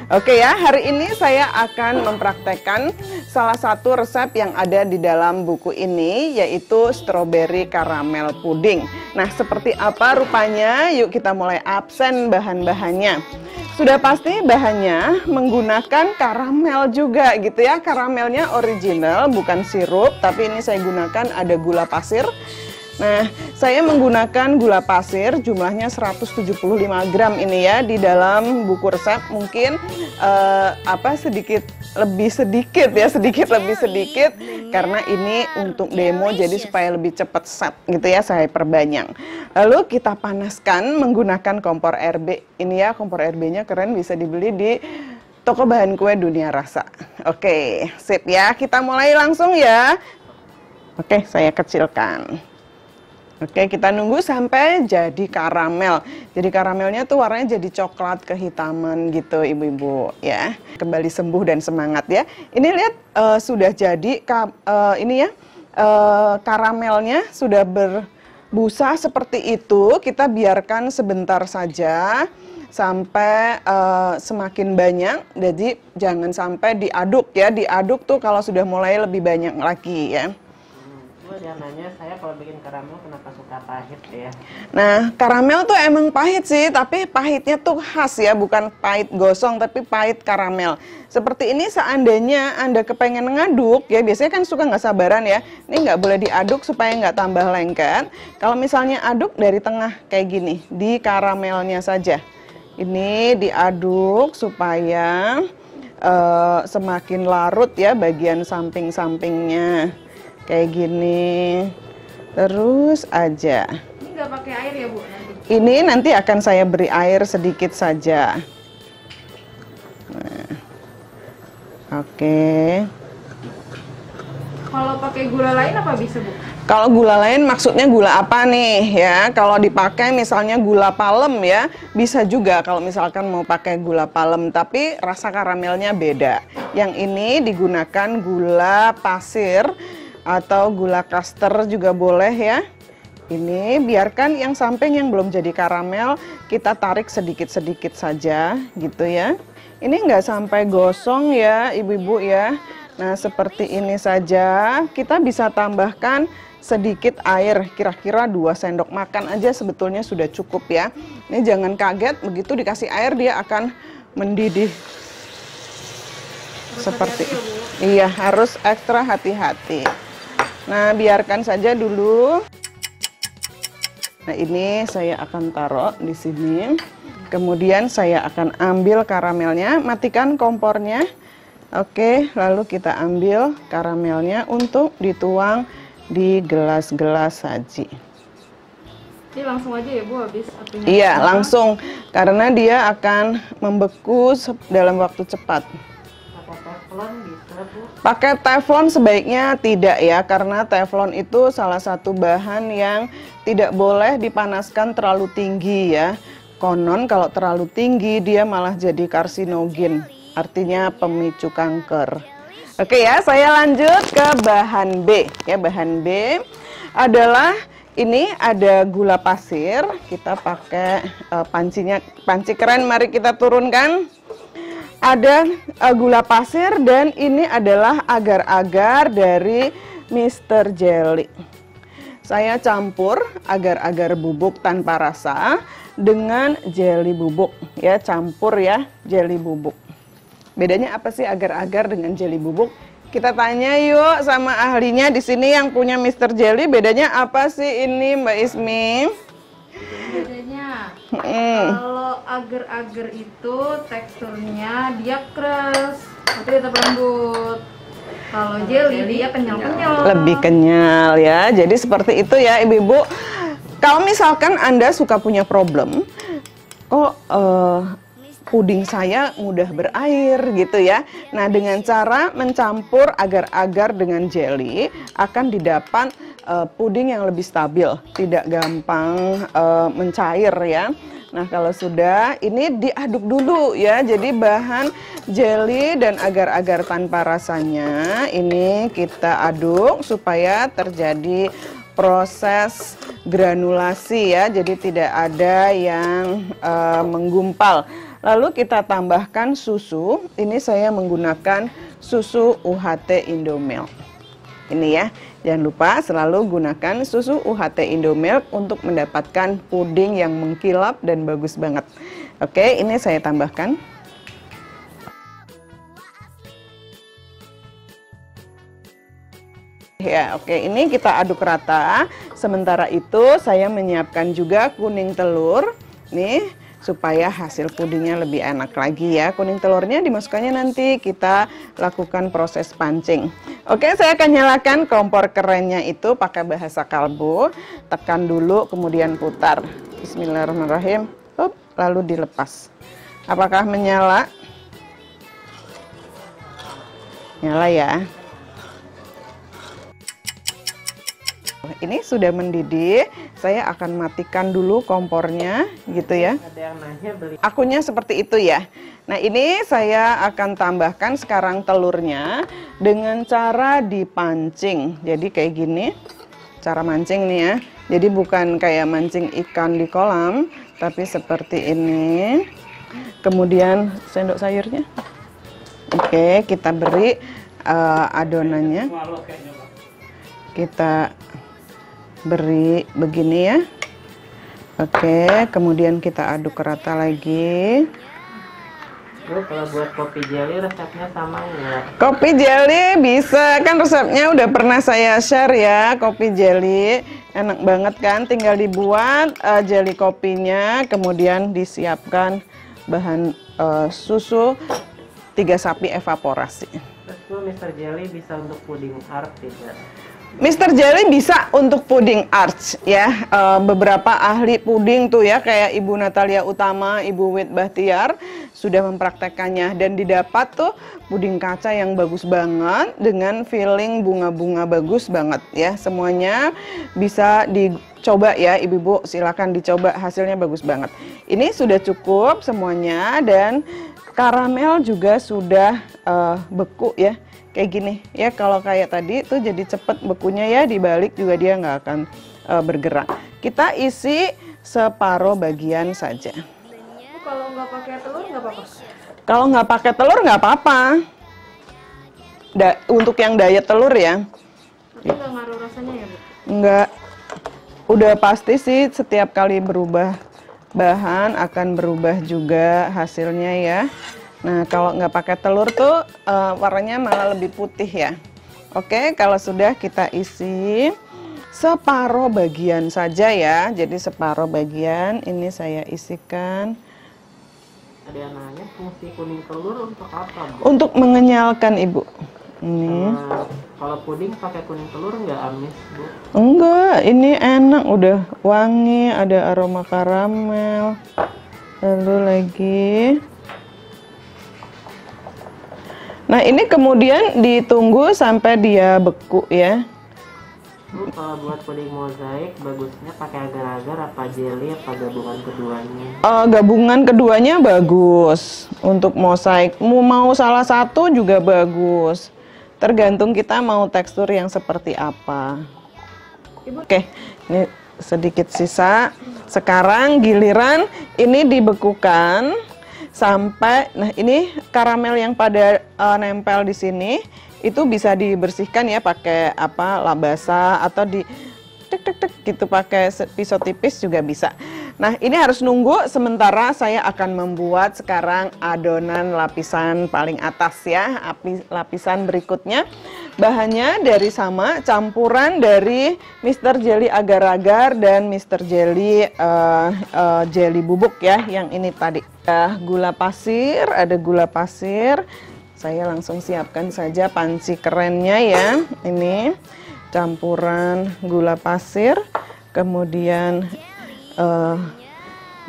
Oke ya, hari ini saya akan mempraktekkan salah satu resep yang ada di dalam buku ini, yaitu strawberry caramel pudding. Nah, seperti apa rupanya? Yuk kita mulai absen bahan-bahannya. Sudah pasti bahannya menggunakan karamel juga gitu ya. Karamelnya original, bukan sirup, tapi ini saya gunakan ada gula pasir. Nah, saya menggunakan gula pasir jumlahnya 175 gram ini ya. Di dalam buku resep mungkin sedikit lebih sedikit karena ini untuk demo, jadi supaya lebih cepat set gitu ya, saya perbanyak. Lalu kita panaskan menggunakan kompor RB. Ini ya, kompor RB-nya keren, bisa dibeli di toko bahan kue Dunia Rasa. Oke, sip ya. Kita mulai langsung ya. Oke, saya kecilkan. Oke, kita nunggu sampai jadi karamel. Jadi karamelnya tuh warnanya jadi coklat kehitaman gitu, ibu-ibu ya. Kembali sembuh dan semangat ya. Ini lihat sudah jadi karamelnya sudah berbusa seperti itu. Kita biarkan sebentar saja sampai semakin banyak. Jadi jangan sampai diaduk ya. Diaduk tuh kalau sudah mulai lebih banyak lagi ya. Yang nanya saya kalau bikin karamel kenapa suka pahit ya? Nah, karamel tuh emang pahit sih, tapi pahitnya tuh khas ya, bukan pahit gosong, tapi pahit karamel. Seperti ini seandainya Anda kepengen ngaduk, ya biasanya kan suka nggak sabaran ya, ini nggak boleh diaduk supaya nggak tambah lengket. Kalau misalnya aduk dari tengah kayak gini, di karamelnya saja. Ini diaduk supaya semakin larut ya bagian samping-sampingnya. Kayak gini, terus aja. Ini nggak pakai air ya Bu? Ini nanti akan saya beri air sedikit saja. Nah, oke. Kalau pakai gula lain apa bisa Bu? Kalau gula lain maksudnya gula apa nih ya? Kalau dipakai misalnya gula palem ya, bisa juga kalau misalkan mau pakai gula palem, tapi rasa karamelnya beda. Yang ini digunakan gula pasir atau gula kaster juga boleh ya. Ini biarkan yang samping yang belum jadi karamel kita tarik sedikit-sedikit saja gitu ya. Ini nggak sampai gosong ya ibu-ibu ya. Nah seperti ini saja. Kita bisa tambahkan sedikit air, kira-kira 2 sendok makan aja sebetulnya sudah cukup ya. Ini jangan kaget, begitu dikasih air dia akan mendidih. Seperti iya, harus ekstra hati-hati. Nah, biarkan saja dulu. Nah, ini saya akan taruh di sini. Kemudian saya akan ambil karamelnya, matikan kompornya. Oke, lalu kita ambil karamelnya untuk dituang di gelas-gelas saji. Ini langsung aja ya Bu habis apinya? Iya, langsung. Karena dia akan membeku dalam waktu cepat. Pakai teflon bisa Bu? Pakai teflon sebaiknya tidak ya, karena teflon itu salah satu bahan yang tidak boleh dipanaskan terlalu tinggi ya. Konon kalau terlalu tinggi dia malah jadi karsinogen, artinya pemicu kanker. Oke ya, saya lanjut ke bahan B ya. Bahan B adalah ini ada gula pasir. Kita pakai panci keren, mari kita turunkan. Ada gula pasir dan ini adalah agar-agar dari Mr. Jelly. Saya campur agar-agar bubuk tanpa rasa dengan jelly bubuk ya, campur ya jelly bubuk. Bedanya apa sih agar-agar dengan jelly bubuk? Kita tanya yuk sama ahlinya di sini yang punya Mr. Jelly, bedanya apa sih ini Mbak Ismi? Bedanya kalau agar-agar itu teksturnya dia keras, tapi tetap lembut. Kalau jelly dia kenyal-kenyal. Lebih kenyal ya. Jadi seperti itu ya ibu-ibu. Kalau misalkan Anda suka punya problem, kok puding saya mudah berair gitu ya. Nah, dengan cara mencampur agar-agar dengan jelly akan didapat puding yang lebih stabil, tidak gampang mencair ya. Nah, kalau sudah ini diaduk dulu ya. Jadi bahan jelly dan agar-agar tanpa rasanya ini kita aduk supaya terjadi proses granulasi ya. Jadi tidak ada yang menggumpal. Lalu kita tambahkan susu. Ini saya menggunakan susu UHT Indomilk. Ini ya, jangan lupa selalu gunakan susu UHT Indomilk untuk mendapatkan puding yang mengkilap dan bagus banget. Oke, ini saya tambahkan. Ya, oke, ini kita aduk rata. Sementara itu saya menyiapkan juga kuning telur. Nih, supaya hasil pudingnya lebih enak lagi ya. Kuning telurnya dimasukkannya nanti kita lakukan proses pancing. Oke, saya akan nyalakan kompor kerennya itu pakai bahasa kalbu. Tekan dulu, kemudian putar. Bismillahirrahmanirrahim. Lalu dilepas. Apakah menyala? Nyala ya. Ini sudah mendidih, saya akan matikan dulu kompornya gitu ya. Ada yang nanya beli. Akunya seperti itu ya. Nah, ini saya akan tambahkan sekarang telurnya dengan cara dipancing. Jadi kayak gini, cara mancing nih ya. Jadi bukan kayak mancing ikan di kolam, tapi seperti ini. Kemudian sendok sayurnya. Oke, kita beri adonannya. Kita beri begini ya. Oke, kemudian kita aduk rata lagi. Bu, kalau buat kopi jelly resepnya sama nggak? Kopi jelly bisa, kan resepnya udah pernah saya share ya. Kopi jelly enak banget kan, tinggal dibuat jelly kopinya, kemudian disiapkan bahan susu 3 sapi evaporasi. Terus Bu, Mr. Jelly bisa untuk puding art tidak? Mr. Jelly bisa untuk puding arch ya. Beberapa ahli puding tuh ya, kayak Ibu Natalia Utama, Ibu Wit Bahtiar sudah mempraktekannya dan didapat tuh puding kaca yang bagus banget dengan feeling bunga-bunga bagus banget ya. Semuanya bisa dicoba ya Ibu-ibu, silakan dicoba, hasilnya bagus banget. Ini sudah cukup semuanya dan karamel juga sudah beku ya. Kayak gini ya, kalau kayak tadi tuh jadi cepet bekunya ya, dibalik juga dia nggak akan bergerak. Kita isi separuh bagian saja. Kalau nggak pakai telur nggak apa-apa? Kalau nggak pakai telur nggak apa-apa. Untuk yang diet telur ya. Tapi nggak ngaruh rasanya ya, Bu? Nggak. Udah pasti sih setiap kali berubah bahan akan berubah juga hasilnya ya. Nah, kalau nggak pakai telur tuh warnanya malah lebih putih ya. Oke, kalau sudah kita isi separuh bagian saja ya. Jadi separuh bagian ini saya isikan. Ada yang nanya fungsi kuning telur untuk apa, Bu? Untuk mengenyalkan Ibu. Ini. Kalau puding pakai kuning telur nggak amis, Bu? Enggak, ini enak, udah wangi, ada aroma karamel. Lalu lagi. Nah, ini kemudian ditunggu sampai dia beku ya. Bu, kalau buat puding mozaik bagusnya pakai agar-agar apa jelly apa gabungan keduanya? Gabungan keduanya bagus. Untuk mozaik mau salah satu juga bagus. Tergantung kita mau tekstur yang seperti apa. Oke, ini sedikit sisa. Sekarang giliran ini dibekukan sampai, nah ini karamel yang pada nempel di sini itu bisa dibersihkan ya pakai apa, lap basah atau di tek gitu pakai pisau tipis juga bisa. Nah, ini harus nunggu sementara saya akan membuat sekarang adonan lapisan paling atas ya, lapisan berikutnya. Bahannya dari sama, campuran dari Mr. Jelly agar-agar dan Mr. Jelly jelly bubuk ya, yang ini tadi. Gula pasir, ada gula pasir. Saya langsung siapkan saja panci kerennya ya. Ini campuran gula pasir, kemudian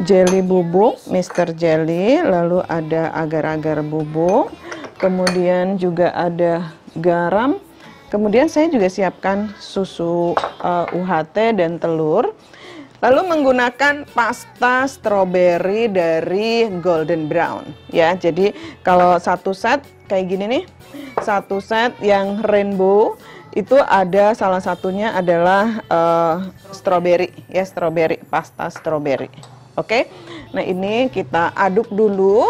jelly bubuk Mr. Jelly, lalu ada agar-agar bubuk, kemudian juga ada garam, kemudian saya juga siapkan susu UHT dan telur. Lalu menggunakan pasta stroberi dari Golden Brown ya. Jadi kalau satu set kayak gini nih, satu set yang rainbow itu ada salah satunya adalah stroberi ya, stroberi, pasta stroberi. Oke. Nah, ini kita aduk dulu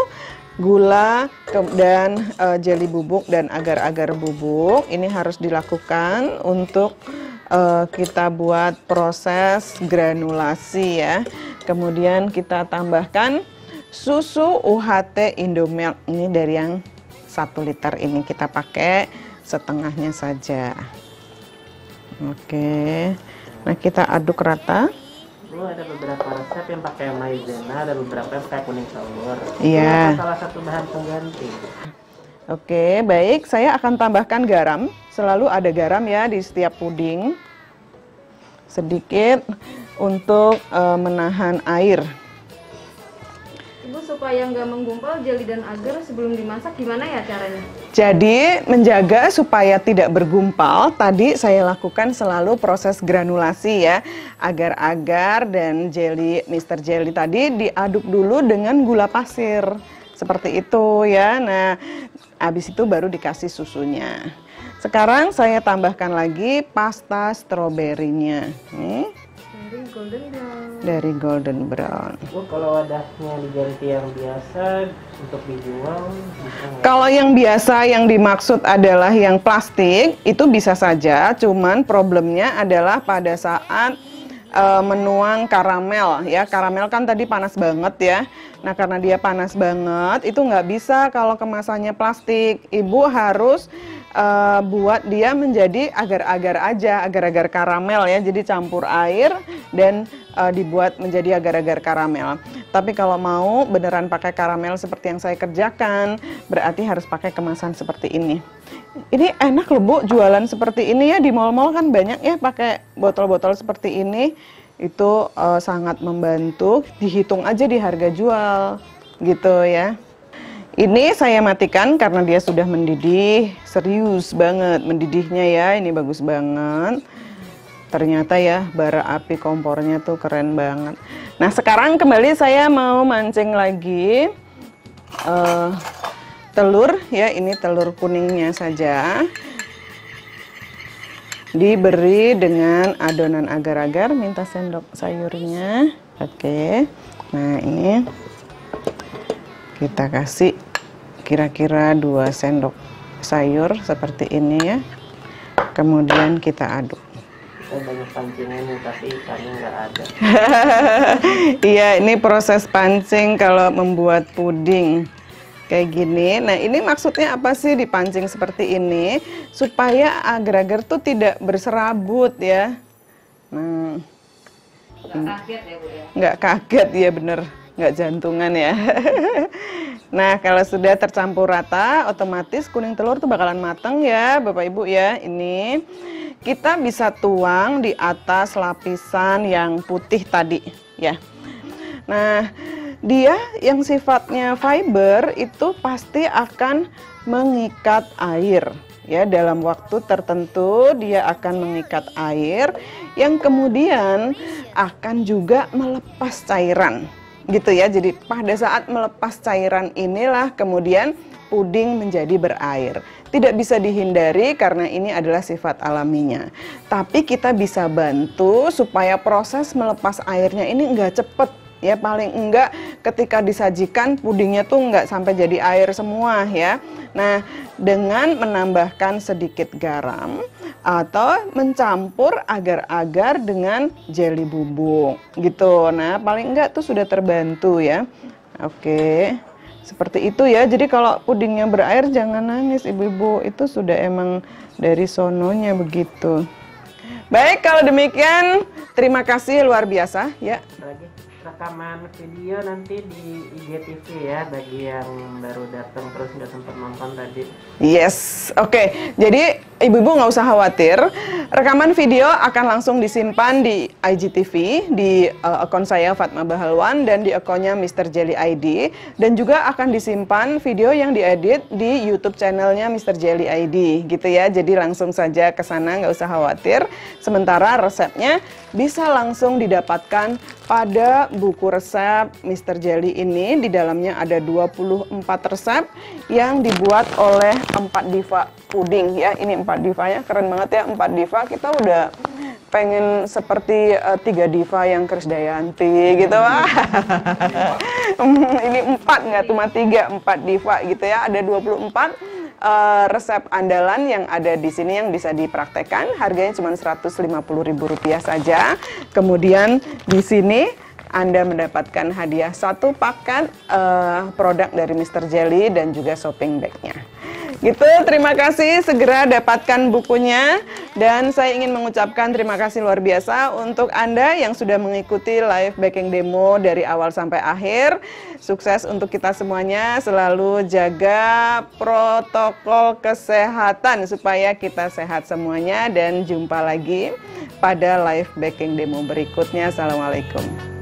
gula dan jeli bubuk dan agar-agar bubuk. Ini harus dilakukan untuk kita buat proses granulasi ya. Kemudian kita tambahkan susu UHT Indomilk. Ini dari yang 1 liter ini kita pakai setengahnya saja. Oke. Nah, kita aduk rata. Bu, ada beberapa resep yang pakai maizena, ada beberapa yang pakai kuning telur. Iya. Itu salah satu bahan pengganti. Oke, baik. Saya akan tambahkan garam. Selalu ada garam ya di setiap puding. Sedikit untuk menahan air. Ibu, supaya nggak menggumpal jeli dan agar sebelum dimasak gimana ya caranya? Jadi menjaga supaya tidak bergumpal, tadi saya lakukan selalu proses granulasi ya. Agar-agar dan jeli Mr. Jelly tadi diaduk dulu dengan gula pasir. Seperti itu ya. Nah, habis itu baru dikasih susunya. Sekarang saya tambahkan lagi pasta stroberinya. Dari golden brown. Dari golden brown. Bu, kalau wadahnya diganti yang biasa untuk dijual bisa nggak? Kalau yang biasa yang dimaksud adalah yang plastik, itu bisa saja, cuman problemnya adalah pada saat menuang karamel ya. Karamel kan tadi panas banget ya. Nah, karena dia panas banget, itu nggak bisa kalau kemasannya plastik. Ibu harus buat dia menjadi agar-agar aja, agar-agar karamel ya. Jadi campur air dan dibuat menjadi agar-agar karamel. Tapi kalau mau beneran pakai karamel seperti yang saya kerjakan, berarti harus pakai kemasan seperti ini. Ini enak loh Bu, jualan seperti ini ya di mall-mall kan banyak ya pakai botol-botol seperti ini. Itu sangat membantu, dihitung aja di harga jual gitu ya. Ini saya matikan karena dia sudah mendidih, serius banget mendidihnya ya, ini bagus banget. Ternyata ya bara api kompornya tuh keren banget. Nah, sekarang kembali saya mau mancing lagi telur ya, ini telur kuningnya saja. Diberi dengan adonan agar-agar, minta sendok sayurnya. Oke. Nah, ini kita kasih kira-kira 2 sendok sayur seperti ini ya. Kemudian kita aduk. Saya banyak pancingan nih, tapi ikannya nggak ada. Iya, ini proses pancing kalau membuat puding kayak gini. Nah, ini maksudnya apa sih dipancing seperti ini? Supaya agar-agar tuh tidak berserabut ya. Nah, Nggak kaget ya Bu ya? nggak kaget ya, bener, nggak jantungan ya. Nah, kalau sudah tercampur rata, otomatis kuning telur tuh bakalan mateng ya Bapak Ibu ya. Ini kita bisa tuang di atas lapisan yang putih tadi ya. Nah, dia yang sifatnya fiber itu pasti akan mengikat air ya. Dalam waktu tertentu dia akan mengikat air yang kemudian akan juga melepas cairan gitu ya. Jadi pada saat melepas cairan inilah kemudian puding menjadi berair. Tidak bisa dihindari karena ini adalah sifat alaminya. Tapi kita bisa bantu supaya proses melepas airnya ini enggak cepet ya. Paling enggak ketika disajikan pudingnya tuh enggak sampai jadi air semua ya. Nah, dengan menambahkan sedikit garam atau mencampur agar-agar dengan jeli bubuk gitu. Nah, paling enggak tuh sudah terbantu ya. Oke. Seperti itu ya. Jadi kalau pudingnya berair jangan nangis ibu-ibu. Itu sudah emang dari sononya begitu. Baik, kalau demikian terima kasih luar biasa ya. Lagi rekaman video nanti di IGTV ya, bagi yang baru datang terus nggak sempat nonton tadi. Yes, oke. Jadi ibu-ibu nggak usah khawatir. Rekaman video akan langsung disimpan di IGTV, di akun saya Fatma Bahalwan dan di akunnya Mr. Jelly ID. Dan juga akan disimpan video yang diedit di YouTube channelnya Mr. Jelly ID gitu ya. Jadi langsung saja ke sana, nggak usah khawatir. Sementara resepnya bisa langsung didapatkan pada buku resep Mr. Jelly ini. Di dalamnya ada 24 resep yang dibuat oleh 4 diva puding ya. Ini 4 divanya keren banget ya, 4 diva. Kita udah pengen seperti tiga diva yang Krisdayanti gitu Wah. Ini 4 nggak cuma 3, 4 diva gitu ya. Ada 24 resep andalan yang ada di sini yang bisa dipraktekkan. Harganya cuma Rp150.000 saja. Kemudian di sini Anda mendapatkan hadiah 1 paket produk dari Mr. Jelly dan juga shopping bag-nya. Gitu, terima kasih, segera dapatkan bukunya. Dan saya ingin mengucapkan terima kasih luar biasa untuk Anda yang sudah mengikuti live baking demo dari awal sampai akhir. Sukses untuk kita semuanya, selalu jaga protokol kesehatan supaya kita sehat semuanya. Dan jumpa lagi pada live baking demo berikutnya. Assalamualaikum.